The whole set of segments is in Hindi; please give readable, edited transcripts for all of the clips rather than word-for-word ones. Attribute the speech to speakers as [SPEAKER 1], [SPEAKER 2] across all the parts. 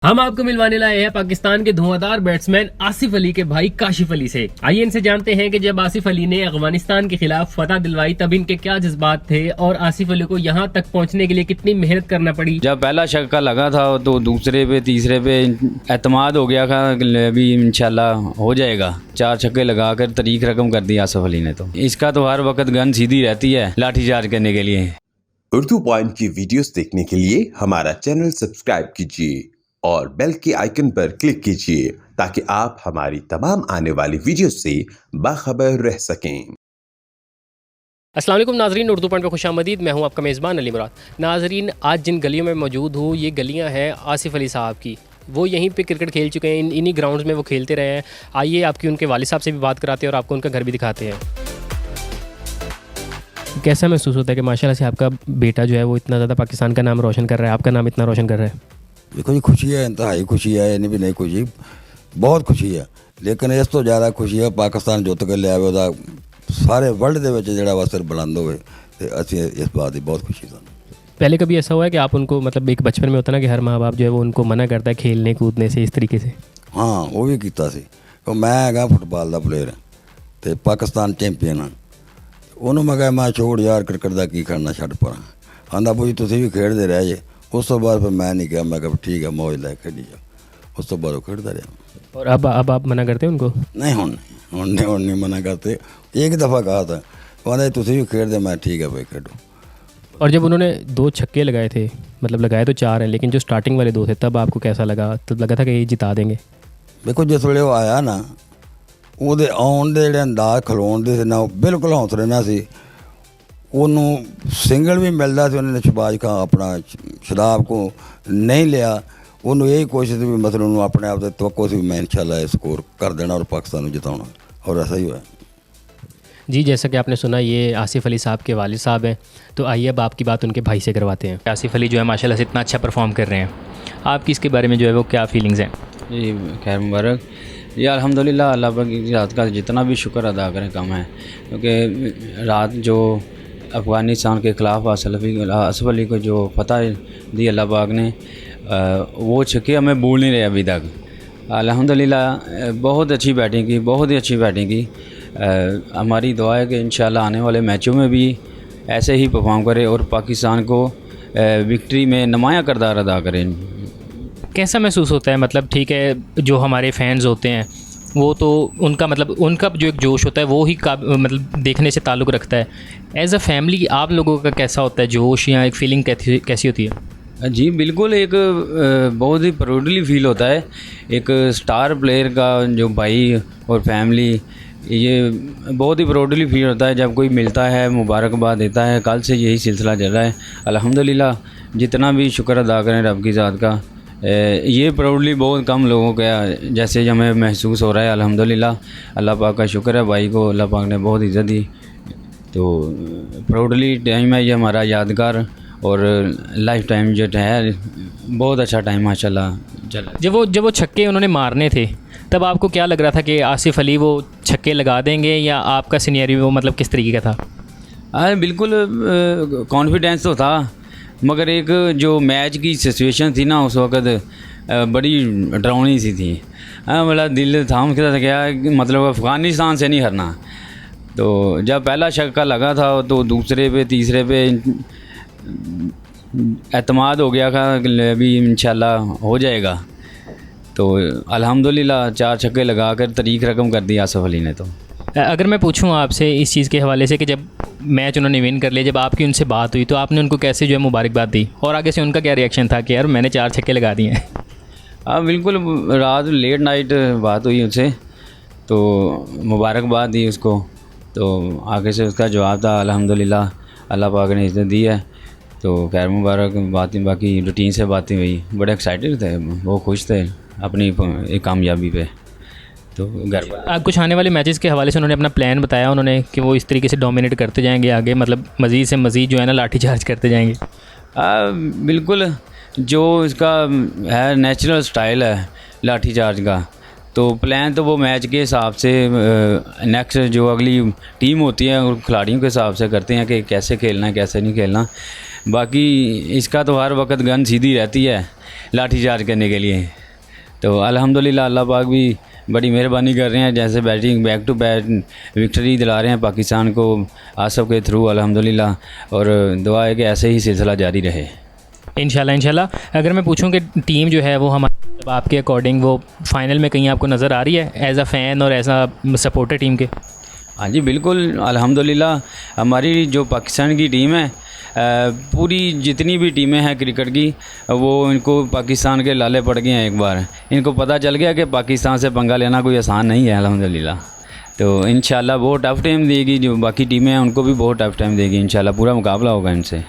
[SPEAKER 1] हम आपको मिलवाने लाए हैं पाकिस्तान के धुआंधार बैट्समैन आसिफ अली के भाई काशिफ अली से। आइए इनसे जानते हैं कि जब आसिफ अली ने अफगानिस्तान के खिलाफ फतह दिलवाई तब इनके क्या जज्बात थे और आसिफ अली को यहाँ तक पहुँचने के लिए कितनी मेहनत करना पड़ी।
[SPEAKER 2] जब पहला छक्का लगा था तो दूसरे पे तीसरे पे एतमाद हो गया था कि अभी इंशाल्लाह हो जाएगा। 4 छक्के लगाकर तरीक रकम कर दी आसिफ अली ने। तो इसका तो हर वक्त गन सीधी रहती है लाठीचार्ज करने के लिए।
[SPEAKER 3] उर्दू पॉइंट की वीडियोस देखने के लिए हमारा चैनल सब्सक्राइब कीजिए और बेल के आइकन पर क्लिक कीजिए ताकि आप हमारी तमाम आने वाली वीडियो से बाखबर रह सकें।
[SPEAKER 1] अस्सलाम वालेकुम नाजरीन, उर्दू पॉइंट पर खुशामदीद। मैं हूं आपका मेज़बान अली मुराद। नाजरीन, आज जिन गलियों में मौजूद हूँ ये गलियां हैं आसिफ अली साहब की। वो यहीं पे क्रिकेट खेल चुके हैं, इन्हीं ग्राउंड्स में वो खेलते रहे हैं। आइए आपकी उनके वालिद साहब से भी बात कराते हैं और आपको उनका घर भी दिखाते हैं। कैसा महसूस होता है कि माशाल्लाह से आपका बेटा जो है वो इतना ज़्यादा पाकिस्तान का नाम रोशन कर रहा है, आपका नाम इतना रोशन कर रहा है?
[SPEAKER 4] देखो जी, खुशी है, इंतहाई खुशी है, इन्हें भी नहीं खुशी, बहुत खुशी है। लेकिन इस तो ज़्यादा खुशी है पाकिस्तान जुत के लिया ਉਹਦਾ सारे वर्ल्ड ਦੇ ਵਿੱਚ ਜਿਹੜਾ ਵਾ ਸਿਰ ਬੁਲੰਦ ਹੋਵੇ ਤੇ ਅਸੀਂ ਇਸ ਬਾਤ ਦੀ बहुत खुशी ਸਾਨੂੰ।
[SPEAKER 1] पहले कभी ऐसा हुआ है कि आप उनको मतलब एक बचपन में होता ना कि हर माँ बाप जो है वो उनको मना करता है खेलने कूदने से इस तरीके से?
[SPEAKER 4] हाँ, वो भी ਕੀਤਾ ਸੀ। तो मैं हैगा फुटबॉल ਦਾ ਪਲੇਅਰ ਤੇ ਪਾਕਿਸਤਾਨ ਚੈਂਪੀਅਨ ਹਾਂ। ਉਹਨੂੰ ਮੈਂ ਕਿਹਾ ਮੈਂ ਛੋੜ ਯਾਰ ਕ੍ਰਿਕਟ ਦਾ ਕੀ ਕਰਨਾ, ਛੱਡ ਪਰਾਂ। ਆਂਦਾ ਭਾਈ ਤੁਸੀਂ ਵੀ ਖੇਡਦੇ ਰਹਿ ਜੇ। उस तो बाद फिर मैं नहीं किया, मैं कहा ठीक है मौज लै खेली जा। उस तो बाद वो खेलता रहा।
[SPEAKER 1] और अब आप मना करते हैं उनको?
[SPEAKER 4] नहीं, हुण नहीं मना करते। एक दफ़ा कहा था, कहते तुम भी खेल दे, मैं ठीक है भाई खेडो।
[SPEAKER 1] और जब उन्होंने 2 छक्के लगाए थे, मतलब लगाए तो 4 हैं, लेकिन जो स्टार्टिंग वाले 2 थे तब आपको कैसा लगा? तब लगा था कि ये जिता देंगे?
[SPEAKER 4] देखो जिस वे वो आया ना, वो आने के जोड़े अंदाज खलोण के ना बिल्कुल हौसले ना सी। उन्होंने सिंगल भी मिलता तो उन्होंने शहबाज खां अपना शराब को नहीं लिया। उन्होंने यही कोशिश भी मतलब उन्होंने अपने आप से तवक्को से मैं इंशाल्लाह स्कोर कर देना और पाकिस्तान को जिताना, और ऐसा ही हुआ।
[SPEAKER 1] जी, जैसा कि आपने सुना ये आसिफ अली साहब के वालिद साहब हैं। तो आइए अब आपकी बात उनके भाई से करवाते हैं। आसिफ अली जो है माशाल्लाह से इतना अच्छा परफॉर्म कर रहे हैं, आपकी इसके बारे में जो है वो क्या फीलिंग्स हैं?
[SPEAKER 2] जी खैर मुबारक। ये अल्हम्दुलिल्लाह अल्लाह की रात का जितना भी शुक्र अदा करें कम है, क्योंकि रात जो अफ़गानिस्तान के ख़िलाफ़ आसिफ अली को जो फतह दी अल्लाह पाक ने, वो छक्के हमें भूल नहीं रहे अभी तक। अल्हम्दुलिल्लाह बहुत अच्छी बैटिंग की, बहुत ही अच्छी बैटिंग की। हमारी दुआ है कि इंशाल्लाह आने वाले मैचों में भी ऐसे ही परफॉर्म करें और पाकिस्तान को विक्ट्री में नुमायाँ किरदार अदा करें।
[SPEAKER 1] कैसा महसूस होता है? मतलब ठीक है, जो हमारे फैंस होते हैं वो तो उनका मतलब उनका जो एक जोश होता है वो ही मतलब देखने से ताल्लुक़ रखता है। एज़ अ फैमिली आप लोगों का कैसा होता है जोश या एक फीलिंग कैसी होती है?
[SPEAKER 2] जी बिल्कुल, एक बहुत ही प्राउडली फील होता है एक स्टार प्लेयर का जो भाई और फैमिली, ये बहुत ही प्राउडली फील होता है जब कोई मिलता है, मुबारकबाद देता है। कल से यही सिलसिला चल रहा है। अल्हम्दुलिल्लाह जितना भी शुक्र अदा करें रब की ज़ात का, ये प्राउडली बहुत कम लोगों का जैसे हमें महसूस हो रहा है। अल्हम्दुलिल्लाह अल्लाह पाक का शुक्र है, भाई को अल्लाह पाक ने बहुत इज़्ज़त दी। तो प्राउडली टाइम है ये हमारा यादगार और लाइफ टाइम जो है बहुत अच्छा टाइम माशाल्लाह चला।
[SPEAKER 1] जब वो छक्के उन्होंने मारने थे तब आपको क्या लग रहा था कि आसिफ अली वो छक्के लगा देंगे, या आपका सिनेरियो मतलब किस तरीके का था?
[SPEAKER 2] हाँ बिल्कुल कॉन्फिडेंस तो था, मगर एक जो मैच की सिचुएशन थी ना उस वक़्त बड़ी डरावनी सी थी। हाँ मतलब दिल थाम के गया, मतलब अफ़गानिस्तान से नहीं हारना। तो जब पहला छक्का लगा था तो दूसरे पे तीसरे पे एतमाद हो गया था कि अभी इंशाल्लाह हो जाएगा। तो अल्हम्दुलिल्लाह 4 छक्के लगा कर तरीक रकम कर दी आसिफ अली ने। तो
[SPEAKER 1] अगर मैं पूछूं आपसे इस चीज़ के हवाले से कि जब मैच उन्होंने विन कर लिया, जब आपकी उनसे बात हुई तो आपने उनको कैसे जो है मुबारकबाद दी, और आगे से उनका क्या रिएक्शन था कि यार मैंने 4 छक्के लगा दिए हैं?
[SPEAKER 2] हाँ बिल्कुल, रात लेट नाइट बात हुई उनसे तो मुबारकबाद दी उसको। तो आगे से उसका जवाब था अल्हम्दुलिल्लाह अल्लाह पाक ने इज़्ज़त दी है। तो खैर मुबारक बातें, बाकी रूटीन से बातें हुई, बड़े एक्साइटेड थे, बहुत खुश थे अपनी एक कामयाबी पे। तो घर पर
[SPEAKER 1] कुछ आने वाले मैचेस के हवाले से उन्होंने अपना प्लान बताया उन्होंने कि वो इस तरीके से डोमिनेट करते जाएंगे आगे, मतलब मज़ीद से मज़ीद जो है ना लाठी चार्ज करते जाएंगे?
[SPEAKER 2] बिल्कुल, जो इसका है नेचुरल स्टाइल है लाठी चार्ज का, तो प्लान तो वो मैच के हिसाब से नेक्स्ट जो अगली टीम होती है और खिलाड़ियों के हिसाब से करते हैं कि कैसे खेलना है कैसे नहीं खेलना। बाकी इसका तो हर वक्त गन सीधी रहती है लाठी चार्ज करने के लिए। तो अल्हम्दुलिल्लाह अल्लाह पाक भी बड़ी मेहरबानी कर रहे हैं, जैसे batting back to back victory दिला रहे हैं पाकिस्तान को आसिफ के थ्रू अल्हम्दुलिल्लाह, और दुआ है कि ऐसे ही सिलसिला जारी रहे
[SPEAKER 1] इंशाल्लाह। अगर मैं पूछूं कि टीम जो है वो हमारे आपके अकॉर्डिंग वो फाइनल में कहीं आपको नज़र आ रही है एज़ अ फ़ैन और एज़ अ सपोर्टर टीम के?
[SPEAKER 2] हाँ जी बिल्कुल, अल्हम्दुलिल्लाह हमारी जो पाकिस्तान की टीम है, पूरी जितनी भी टीमें हैं क्रिकेट की, वो इनको पाकिस्तान के लाले पड़ गए हैं। एक बार इनको पता चल गया कि पाकिस्तान से पंगा लेना कोई आसान नहीं है अल्हम्दुलिल्लाह। तो इंशाल्लाह बहुत टफ़ टाइम देगी, जो बाकी टीमें हैं उनको भी बहुत टफ़ टाइम देगी इंशाल्लाह, पूरा मुकाबला होगा इनसे।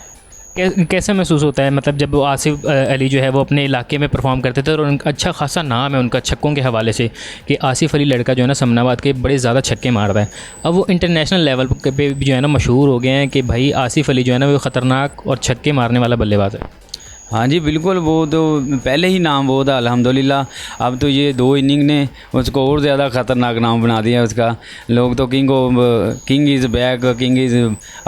[SPEAKER 1] कैसे महसूस होता है, मतलब जब वो आसिफ अली जो है वो अपने इलाके में परफॉर्म करते थे और उनका अच्छा खासा नाम है उनका छक्कों के हवाले से कि आसिफ अली लड़का जो है ना समनाबाद के बड़े ज़्यादा छक्के मार रहा है, अब वो इंटरनेशनल लेवल पे भी जो है ना मशहूर हो गए हैं कि भाई आसिफ अली जो है ना वो ख़तरनाक और छक्के मारने वाला बल्लेबाज है?
[SPEAKER 2] हाँ जी बिल्कुल, वो तो पहले ही नाम वो था अल्हम्दुलिल्लाह, अब तो ये 2 इनिंग ने उसको और ज़्यादा ख़तरनाक नाम बना दिया उसका। लोग तो king is back, king is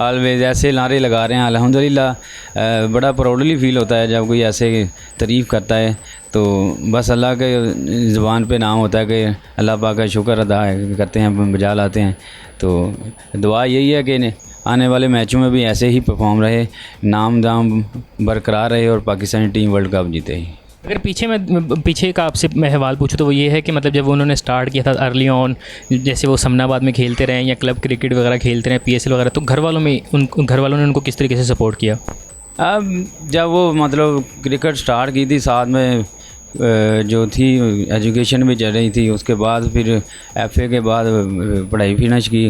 [SPEAKER 2] always ऐसे नारे लगा रहे हैं अल्हम्दुलिल्लाह। बड़ा प्राउडली फ़ील होता है जब कोई ऐसे तारीफ़ करता है, तो बस अल्लाह के ज़ुबान पे नाम होता है कि अल्लाह पाक का शुक्र अदा करते हैं, बजा लाते हैं। तो दुआ यही है कि आने वाले मैचों में भी ऐसे ही परफॉर्म रहे, नाम दाम बरकरार रहे और पाकिस्तानी टीम वर्ल्ड कप जीते ही।
[SPEAKER 1] अगर पीछे का आपसे मैं सवाल पूछूँ तो वो ये है कि मतलब जब उन्होंने स्टार्ट किया था अर्ली ऑन, जैसे वो समनाबाद में खेलते रहे या क्लब क्रिकेट वगैरह खेलते रहे, PSL वगैरह, तो घर वालों ने उनको किस तरीके से सपोर्ट किया?
[SPEAKER 2] अब जब वो मतलब क्रिकेट स्टार्ट की थी, साथ में जो थी एजुकेशन भी चल रही थी, उसके बाद फिर FA के बाद पढ़ाई फिनिश की,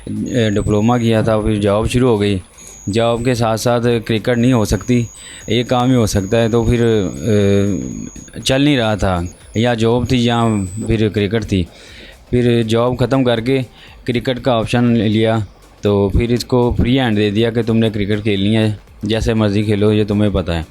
[SPEAKER 2] डिप्लोमा किया था, फिर जॉब शुरू हो गई। जॉब के साथ साथ क्रिकेट नहीं हो सकती, एक काम ही हो सकता है, तो फिर चल नहीं रहा था, या जॉब थी या फिर क्रिकेट थी। फिर जॉब ख़त्म करके क्रिकेट का ऑप्शन लिया, तो फिर इसको फ्री हैंड दे दिया कि तुमने क्रिकेट खेलनी है, जैसे मर्ज़ी खेलो, ये तुम्हें पता है।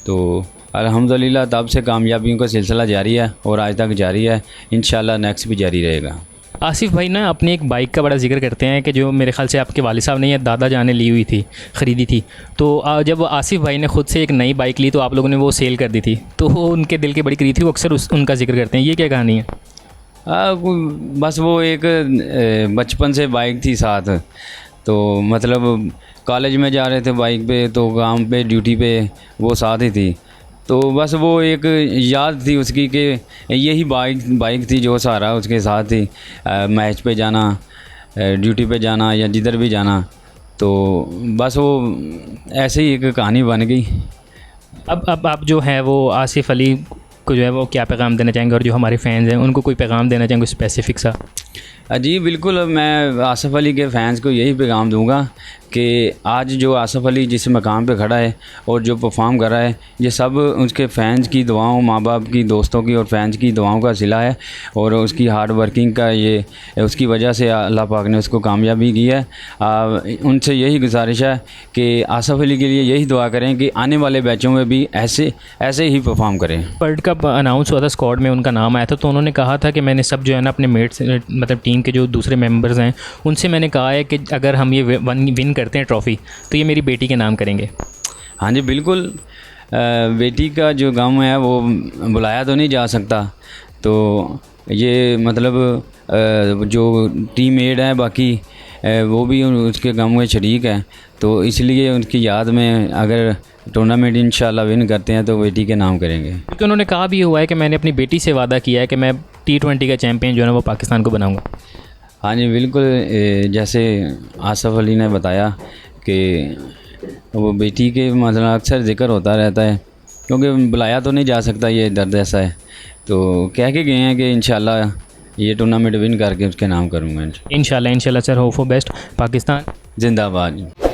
[SPEAKER 2] तो अल्हम्दुलिल्लाह तब से कामयाबियों का सिलसिला जारी है और आज तक जारी है, इंशाल्लाह नेक्स्ट भी जारी रहेगा।
[SPEAKER 1] आसिफ भाई ना अपनी एक बाइक का बड़ा जिक्र करते हैं कि जो मेरे ख्याल से आपके वालिद साहब ने या दादा जान ने ली हुई थी, ख़रीदी थी, तो जब आसिफ भाई ने ख़ुद से एक नई बाइक ली तो आप लोगों ने वो सेल कर दी थी, तो वो उनके दिल की बड़ी करीब थी, वो अक्सर उनका जिक्र करते हैं, ये क्या कहानी है?
[SPEAKER 2] बस वो एक बचपन से बाइक थी साथ, तो मतलब कॉलेज में जा रहे थे बाइक पे, तो काम पे ड्यूटी पे वो साथ ही थी, तो बस वो एक याद थी उसकी कि यही बाइक थी जो सहारा उसके साथ थी, मैच पे जाना, ड्यूटी पे जाना या जिधर भी जाना, तो बस वो ऐसे ही एक कहानी बन गई।
[SPEAKER 1] अब आप जो है वो आसिफ अली को जो है वो क्या पैगाम देना चाहेंगे, और जो हमारे फैंस हैं उनको कोई पैगाम देना चाहेंगे स्पेसिफिक सा?
[SPEAKER 2] जी बिल्कुल, मैं आसिफ अली के फ़ैन्स को यही पैगाम दूंगा कि आज जो आसिफ अली जिस मकाम पे खड़ा है और जो परफॉर्म कर रहा है, ये सब उसके फ़ैन्स की दुआओं, माँ बाप की, दोस्तों की और फैंस की दुआओं का सिला है, और उसकी हार्ड वर्किंग का ये उसकी वजह से अल्लाह पाक ने उसको कामयाबी की है। उनसे यही गुजारिश है कि आसिफ अली के लिए यही दुआ करें कि आने वाले बैचों में भी ऐसे ही परफॉर्म करें।
[SPEAKER 1] वर्ल्ड कप अनाउंस हुआ था, स्क्वाड में उनका नाम आया था, तो उन्होंने कहा था कि मैंने सब जो है ना अपने मेट्स, मतलब टीम के जो दूसरे मेंबर्स हैं उनसे मैंने कहा है कि अगर हम ये विन करते हैं ट्रॉफ़ी तो ये मेरी बेटी के नाम करेंगे।
[SPEAKER 2] हाँ जी बिल्कुल, बेटी का जो गम है वो बुलाया तो नहीं जा सकता, तो ये मतलब जो टीम मेट है बाकी वो भी उसके गम में शरीक है, तो इसलिए उनकी याद में अगर टूर्नामेंट इंशाल्लाह विन करते हैं तो बेटी के नाम करेंगे।
[SPEAKER 1] क्योंकि उन्होंने कहा भी हुआ है कि मैंने अपनी बेटी से वादा किया है कि मैं T20 का चैम्पियन जो है ना वो पाकिस्तान को बनाऊंगा।
[SPEAKER 2] हाँ जी बिल्कुल, जैसे आसिफ अली ने बताया कि वो बेटी के मतलब अक्सर जिक्र होता रहता है, क्योंकि बुलाया तो नहीं जा सकता, ये दर्द ऐसा है, तो कह के गए हैं कि इंशाल्लाह ये टूर्नामेंट विन करके उसके नाम करूँगा।
[SPEAKER 1] इंशाल्लाह sir, hope for best. Pakistan
[SPEAKER 2] जिंदाबाद।